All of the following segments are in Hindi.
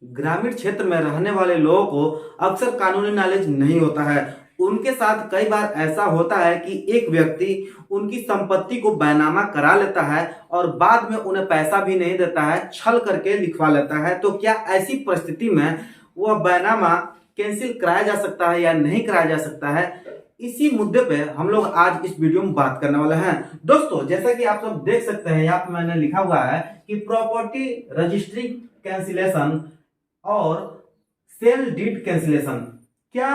ग्रामीण क्षेत्र में रहने वाले लोगों को अक्सर कानूनी नॉलेज नहीं होता है। उनके साथ कई बार ऐसा होता है कि एक व्यक्ति उनकी संपत्ति को बैनामा करा लेता है और बाद में उन्हें पैसा भी नहीं देता है, छल करके लिखवा लेता है। तो क्या ऐसी परिस्थिति में वह बैनामा कैंसिल कराया जा सकता है या नहीं कराया जा सकता है? इसी मुद्दे पे हम लोग आज इस वीडियो में बात करने वाले हैं। दोस्तों, जैसा कि आप सब देख सकते हैं, यहाँ पे मैंने लिखा हुआ है कि प्रॉपर्टी रजिस्ट्री कैंसिलेशन और सेल डीड कैंसिलेशन। क्या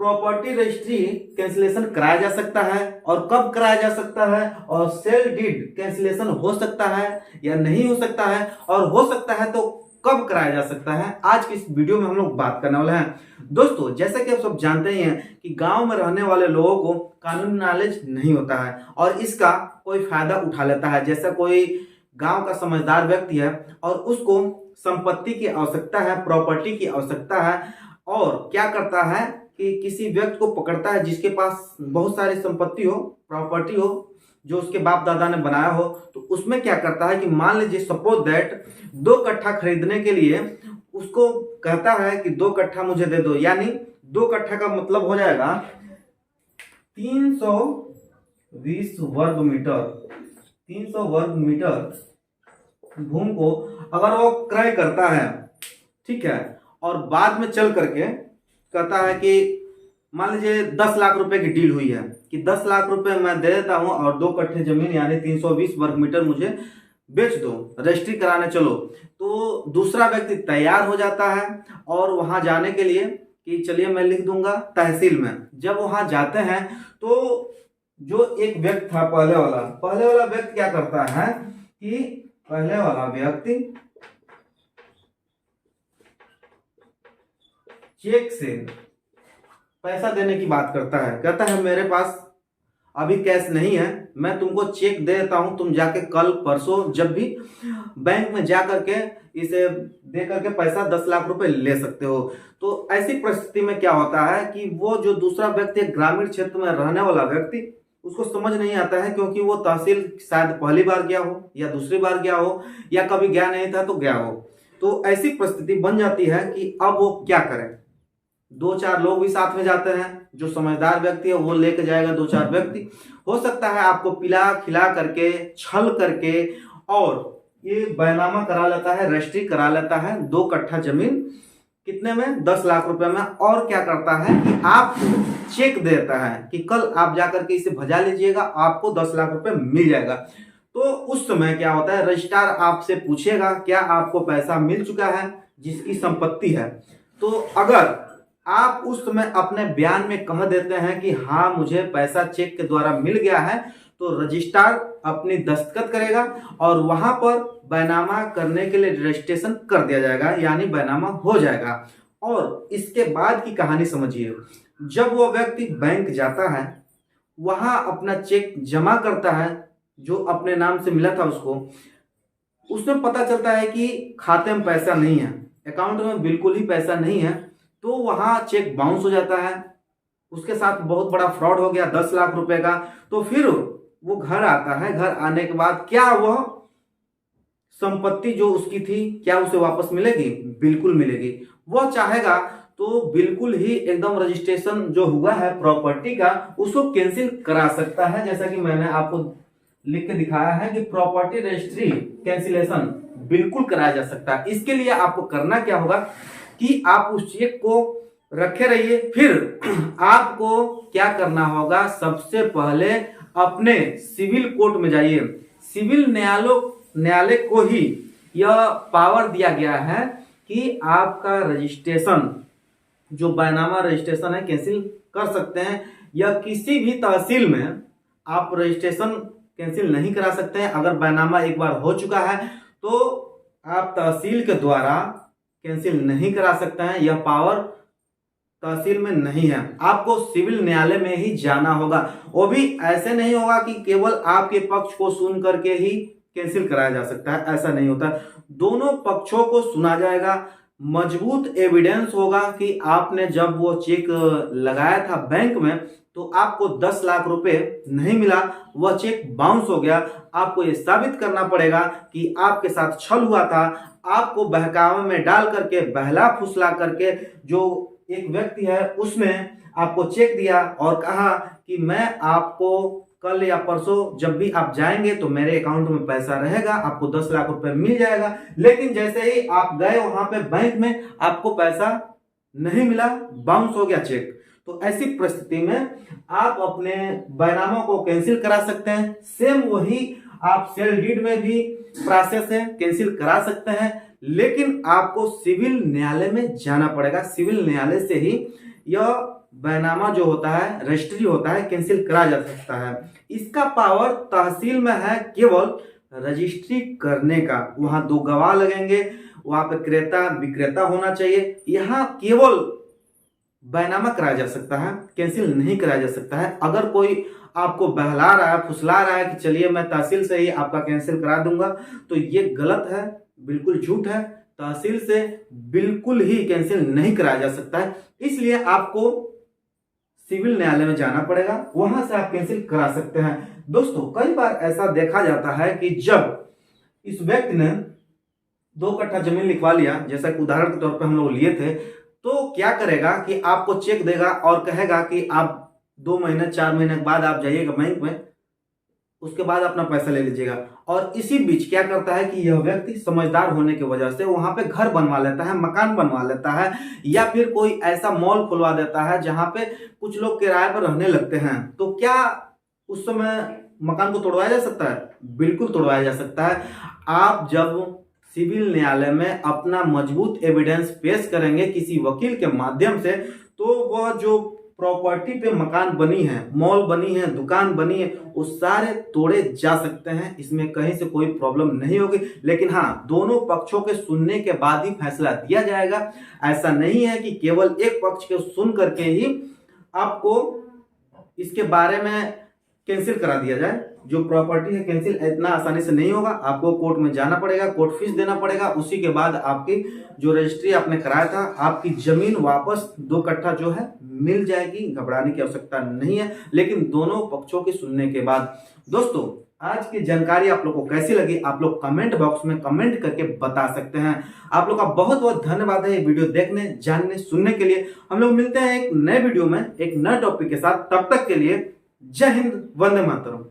प्रॉपर्टी रजिस्ट्री कैंसिलेशन कराया जा सकता है और कब कराया जा सकता है, और सेल डीड कैंसिलेशन हो सकता है या नहीं हो सकता है, और हो सकता है तो कब कराया जा सकता है? आज की इस वीडियो में हम लोग बात करने वाले हैं। दोस्तों, जैसा कि आप सब जानते ही हैं कि गांव में रहने वाले लोगों को कानूनी नॉलेज नहीं होता है और इसका कोई फायदा उठा लेता है। जैसा कोई गांव का समझदार व्यक्ति है और उसको संपत्ति की आवश्यकता है, प्रॉपर्टी की आवश्यकता है, और क्या करता है कि किसी व्यक्ति को पकड़ता है जिसके पास बहुत सारी संपत्ति हो, प्रॉपर्टी हो, जो उसके बाप दादा ने बनाया हो। तो उसमें क्या करता है कि मान लीजिए सपोज दैट 2 कट्ठा खरीदने के लिए उसको कहता है कि 2 कट्ठा मुझे दे दो, यानी 2 कट्ठा का मतलब हो जाएगा 320 वर्ग मीटर। 300 वर्ग मीटर भूमि को अगर वो क्रय करता है, ठीक है, और बाद में चल करके कहता है कि मान लीजिए 10 लाख रुपए की डील हुई है कि 10 लाख रुपए मैं दे देता हूं और 2 कट्ठे जमीन यानी 320 वर्ग मीटर मुझे बेच दो, रजिस्ट्री कराने चलो। तो दूसरा व्यक्ति तैयार हो जाता है और वहां जाने के लिए कि चलिए मैं लिख दूंगा तहसील में। जब वहां जाते हैं तो जो एक व्यक्ति था पहले वाला व्यक्ति क्या करता है कि पहले वाला व्यक्ति चेक से पैसा देने की बात करता है। कहता है मेरे पास अभी कैश नहीं है, मैं तुमको चेक दे देता हूं, तुम जाके कल परसों जब भी बैंक में जा करके इसे दे करके पैसा 10 लाख रुपए ले सकते हो। तो ऐसी परिस्थिति में क्या होता है कि वो जो दूसरा व्यक्ति ग्रामीण क्षेत्र में रहने वाला व्यक्ति, उसको समझ नहीं आता है, क्योंकि वो तहसील शायद पहली बार गया हो या दूसरी बार गया हो या कभी गया नहीं था तो गया हो। तो ऐसी परिस्थिति बन जाती है कि अब वो क्या करे। 2-4 लोग भी साथ में जाते हैं, जो समझदार व्यक्ति है वो लेके जाएगा 2-4 व्यक्ति। हो सकता है आपको पिला खिला करके, छल करके, और ये बैनामा करा लेता है, रजिस्ट्री करा लेता है 2 कट्ठा जमीन, कितने में? 10 लाख रुपए में। और क्या करता है कि आपको चेक देता है कि कल आप जाकर के इसे भजा लीजिएगा, आपको 10 लाख रुपए मिल जाएगा। तो उस समय क्या होता है, रजिस्ट्रार आपसे पूछेगा क्या आपको पैसा मिल चुका है जिसकी संपत्ति है। तो अगर आप उस समय अपने बयान में कह देते हैं कि हाँ मुझे पैसा चेक के द्वारा मिल गया है, तो रजिस्ट्रार अपनी दस्तखत करेगा और वहां पर बैनामा करने के लिए रजिस्ट्रेशन कर दिया जाएगा, यानी बैनामा हो जाएगा। और इसके बाद की कहानी समझिए। जब वो व्यक्ति बैंक जाता है, वहां अपना चेक जमा करता है जो अपने नाम से मिला था उसको, उसमें पता चलता है कि खाते में पैसा नहीं है, अकाउंट में बिल्कुल ही पैसा नहीं है। तो वहां चेक बाउंस हो जाता है, उसके साथ बहुत बड़ा फ्रॉड हो गया 10 लाख रुपए का। तो फिर वो घर आता है, घर आने के बाद क्या वह संपत्ति जो उसकी थी क्या उसे वापस मिलेगी? बिल्कुल मिलेगी। वह चाहेगा तो बिल्कुल ही एकदम रजिस्ट्रेशन जो हुआ है प्रॉपर्टी का उसको कैंसिल करा सकता है। जैसा कि मैंने आपको लिख के दिखाया है कि प्रॉपर्टी रजिस्ट्री कैंसिलेशन बिल्कुल कराया जा सकता है। इसके लिए आपको करना क्या होगा कि आप उस चेक को रखे रहिए। फिर आपको क्या करना होगा, सबसे पहले अपने सिविल कोर्ट में जाइए। सिविल न्यायालय को ही यह पावर दिया गया है कि आपका रजिस्ट्रेशन जो बैनामा रजिस्ट्रेशन है कैंसिल कर सकते हैं, या किसी भी तहसील में आप रजिस्ट्रेशन कैंसिल नहीं करा सकते हैं। अगर बैनामा एक बार हो चुका है तो आप तहसील के द्वारा कैंसिल नहीं करा सकते हैं, यह पावर तहसील में नहीं है। आपको सिविल न्यायालय में ही जाना होगा। वो भी ऐसे नहीं होगा कि केवल आपके पक्ष को सुन करके ही कैंसिल कराया जा सकता है, ऐसा नहीं होता। दोनों पक्षों को सुना जाएगा, मजबूत एविडेंस होगा कि आपने जब वो चेक लगाया था बैंक में तो आपको 10 लाख रुपए नहीं मिला, वह चेक बाउंस हो गया। आपको यह साबित करना पड़ेगा कि आपके साथ छल हुआ था। आपको बहकावे में डाल करके, बहला फुसला करके जो एक व्यक्ति है उसने आपको चेक दिया और कहा कि मैं आपको कल या परसों जब भी आप जाएंगे तो मेरे अकाउंट में पैसा रहेगा, आपको 10 लाख रुपए मिल जाएगा। लेकिन जैसे ही आप गए वहां पे बैंक में, आपको पैसा नहीं मिला, बाउंस हो गया चेक। तो ऐसी परिस्थिति में आप अपने बैनामों को कैंसिल करा सकते हैं। सेम वही आप सेल डीड में भी प्रोसेस है, कैंसिल करा सकते हैं, लेकिन आपको सिविल न्यायालय में जाना पड़ेगा। सिविल न्यायालय से ही यह बैनामा जो होता है, रजिस्ट्री होता है, कैंसिल करा जा सकता है। इसका पावर तहसील में है केवल रजिस्ट्री करने का। वहां 2 गवाह लगेंगे, वहां पे क्रेता विक्रेता होना चाहिए। यहाँ केवल बैनामा कराया जा सकता है, कैंसिल नहीं कराया जा सकता है। अगर कोई आपको बहला रहा है, फुसला रहा है कि चलिए मैं तहसील से ही आपका कैंसिल करा दूंगा, तो ये गलत है, बिल्कुल झूठ है। तहसील से बिल्कुल ही कैंसिल नहीं कराया जा सकता है। इसलिए आपको सिविल न्यायालय में जाना पड़ेगा, वहां से आप कैंसिल करा सकते हैं। दोस्तों, कई बार ऐसा देखा जाता है कि जब इस व्यक्ति ने 2 कट्ठा जमीन लिखवा लिया, जैसा कि उदाहरण के तौर पर हम लोग लिए थे, तो क्या करेगा कि आपको चेक देगा और कहेगा कि आप 2 महीने 4 महीने के बाद आप जाइएगा बैंक में, उसके बाद अपना पैसा ले लीजिएगा। और इसी बीच क्या करता है कि यह व्यक्ति समझदार होने की वजह से वहां पे घर बनवा लेता है, मकान बनवा लेता है, या फिर कोई ऐसा मॉल खुलवा देता है जहां पे कुछ लोग किराए पर रहने लगते हैं। तो क्या उस समय मकान को तोड़वाया जा सकता है? बिल्कुल तोड़वाया जा सकता है। आप जब सिविल न्यायालय में अपना मजबूत एविडेंस पेश करेंगे किसी वकील के माध्यम से, तो वह जो प्रॉपर्टी पे मकान बनी है, मॉल बनी है, दुकान बनी है, वो सारे तोड़े जा सकते हैं। इसमें कहीं से कोई प्रॉब्लम नहीं होगी। लेकिन हाँ, दोनों पक्षों के सुनने के बाद ही फैसला दिया जाएगा। ऐसा नहीं है कि केवल एक पक्ष को सुन करके ही आपको इसके बारे में कैंसिल करा दिया जाए। जो प्रॉपर्टी है कैंसिल इतना आसानी से नहीं होगा। आपको कोर्ट में जाना पड़ेगा, कोर्ट फीस देना पड़ेगा। उसी के बाद आपकी जो रजिस्ट्री आपने कराया था, आपकी जमीन वापस 2 कट्ठा जो है मिल जाएगी। घबराने की आवश्यकता नहीं है, लेकिन दोनों पक्षों की सुनने के बाद। दोस्तों, आज की जानकारी आप लोग को कैसी लगी, आप लोग कमेंट बॉक्स में कमेंट करके बता सकते हैं। आप लोग का बहुत बहुत धन्यवाद है ये वीडियो देखने, जानने, सुनने के लिए। हम लोग मिलते हैं एक नए वीडियो में एक नए टॉपिक के साथ। तब तक के लिए जय हिंद, वंदे मातरम।